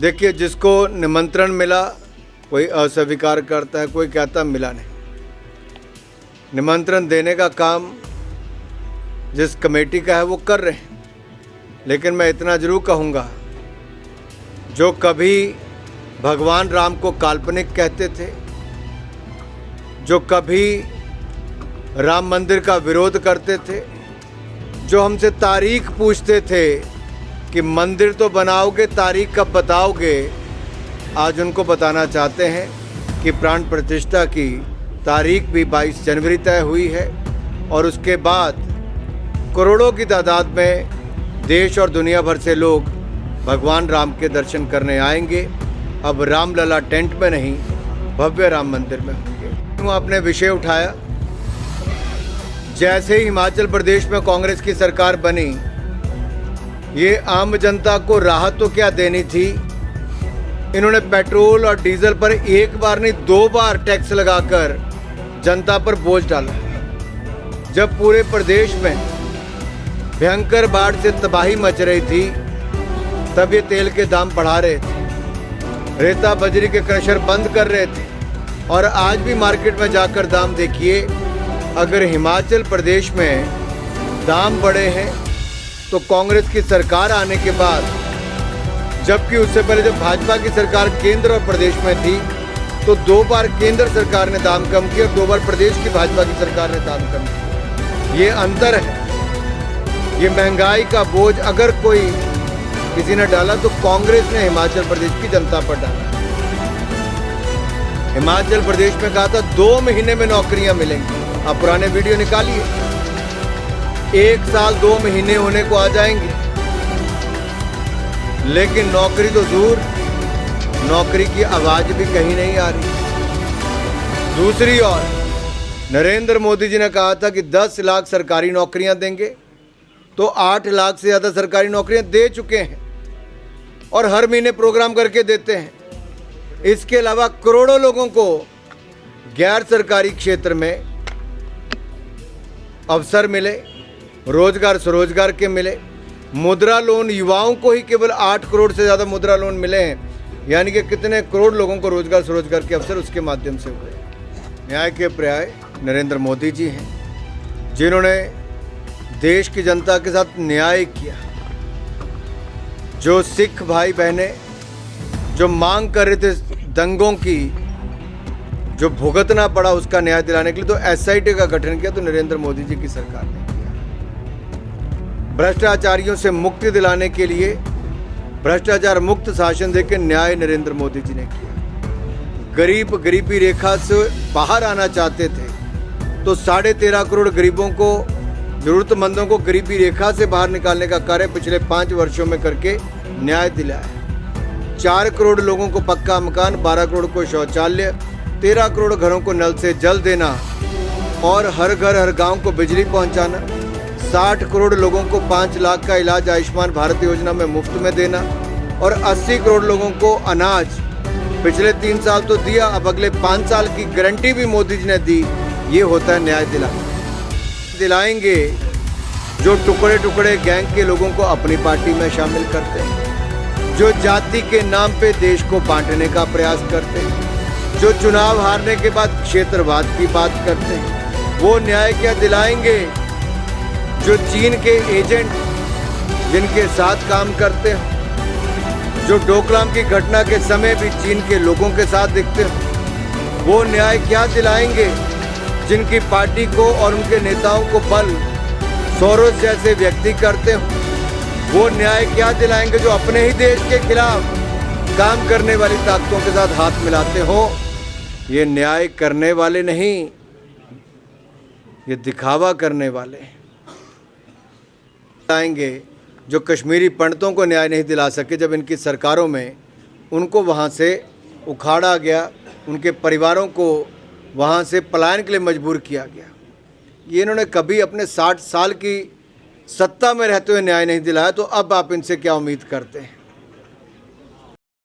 देखिए, जिसको निमंत्रण मिला कोई अस्वीकार करता है, कोई कहता मिला नहीं। निमंत्रण देने का काम जिस कमेटी का है वो कर रहे हैं, लेकिन मैं इतना जरूर कहूँगा, जो कभी भगवान राम को काल्पनिक कहते थे, जो कभी राम मंदिर का विरोध करते थे, जो हमसे तारीख पूछते थे कि मंदिर तो बनाओगे, तारीख कब बताओगे, आज उनको बताना चाहते हैं कि प्राण प्रतिष्ठा की तारीख भी 22 जनवरी तय हुई है और उसके बाद करोड़ों की तादाद में देश और दुनिया भर से लोग भगवान राम के दर्शन करने आएंगे। अब रामलला टेंट में नहीं, भव्य राम मंदिर में होंगे। वो आपने विषय उठाया, जैसे ही हिमाचल प्रदेश में कांग्रेस की सरकार बनी, ये आम जनता को राहत तो क्या देनी थी, इन्होंने पेट्रोल और डीजल पर एक बार नहीं 2 बार टैक्स लगाकर जनता पर बोझ डाला। जब पूरे प्रदेश में भयंकर बाढ़ से तबाही मच रही थी, तब ये तेल के दाम बढ़ा रहे थे, रेता बजरी के क्रशर बंद कर रहे थे। और आज भी मार्केट में जाकर दाम देखिए, अगर हिमाचल प्रदेश में दाम बढ़े हैं तो कांग्रेस की सरकार आने के बाद, जबकि उससे पहले जब भाजपा की सरकार केंद्र और प्रदेश में थी तो 2 बार केंद्र सरकार ने दाम कम किए और 2 बार प्रदेश की भाजपा की सरकार ने दाम कम किए। ये अंतर है। ये महंगाई का बोझ अगर कोई किसी ने डाला तो कांग्रेस ने हिमाचल प्रदेश की जनता पर डाला। हिमाचल प्रदेश में कहा था 2 महीने में नौकरियां मिलेंगी। आप पुराने वीडियो निकालिए, 1 साल 2 महीने होने को आ जाएंगे, लेकिन नौकरी तो दूर, नौकरी की आवाज भी कहीं नहीं आ रही। दूसरी ओर नरेंद्र मोदी जी ने कहा था कि 10 लाख सरकारी नौकरियां देंगे, तो 8 लाख से ज़्यादा सरकारी नौकरियां दे चुके हैं और हर महीने प्रोग्राम करके देते हैं। इसके अलावा करोड़ों लोगों को गैर सरकारी क्षेत्र में अवसर मिले, रोजगार स्वरोजगार के मिले। मुद्रा लोन युवाओं को ही केवल 8 करोड़ से ज़्यादा मुद्रा लोन मिले हैं, यानी कि कितने करोड़ लोगों को रोजगार स्वरोजगार के अवसर उसके माध्यम से हुए। न्याय के पर्याय नरेंद्र मोदी जी हैं, जिन्होंने देश की जनता के साथ न्याय किया। जो सिख भाई बहनें जो मांग कर रहे थे दंगों की, जो भुगतना पड़ा, उसका न्याय दिलाने के लिए तो एसआईटी का गठन किया, तो नरेंद्र मोदी जी की सरकार ने किया। भ्रष्टाचारियों से मुक्ति दिलाने के लिए भ्रष्टाचार मुक्त शासन देकर न्याय नरेंद्र मोदी जी ने किया। गरीब गरीबी रेखा से बाहर आना चाहते थे, तो 13.5 करोड़ गरीबों को, जरूरतमंदों को गरीबी रेखा से बाहर निकालने का कार्य पिछले 5 वर्षों में करके न्याय दिलाया। 4 करोड़ लोगों को पक्का मकान, 12 करोड़ को शौचालय, 13 करोड़ घरों को नल से जल देना और हर घर हर गांव को बिजली पहुंचाना। 60 करोड़ लोगों को 5 लाख का इलाज आयुष्मान भारत योजना में मुफ्त में देना और 80 करोड़ लोगों को अनाज पिछले 3 साल तो दिया, अब अगले 5 साल की गारंटी भी मोदी जी ने दी। ये होता है न्याय दिलाएंगे जो टुकड़े टुकड़े गैंग के लोगों को अपनी पार्टी में शामिल करते हैं, जो जाति के नाम पे देश को बांटने का प्रयास करते हैं, जो चुनाव हारने के बाद क्षेत्रवाद की बात करते हैं। वो न्याय क्या दिलाएंगे जो चीन के एजेंट जिनके साथ काम करते हैं, जो डोकलाम की घटना के समय भी चीन के लोगों के साथ दिखते हैं। वो न्याय क्या दिलाएंगे जिनकी पार्टी को और उनके नेताओं को बल सोरोस जैसे व्यक्ति करते हो। वो न्याय क्या दिलाएंगे जो अपने ही देश के खिलाफ काम करने वाली ताकतों के साथ हाथ मिलाते हो। ये न्याय करने वाले नहीं, ये दिखावा करने वाले आएंगे जो कश्मीरी पंडितों को न्याय नहीं दिला सके जब इनकी सरकारों में उनको वहाँ से उखाड़ा गया, उनके परिवारों को वहाँ से पलायन के लिए मजबूर किया गया। ये इन्होंने कभी अपने 60 साल की सत्ता में रहते हुए न्याय नहीं दिलाया, तो अब आप इनसे क्या उम्मीद करते हैं।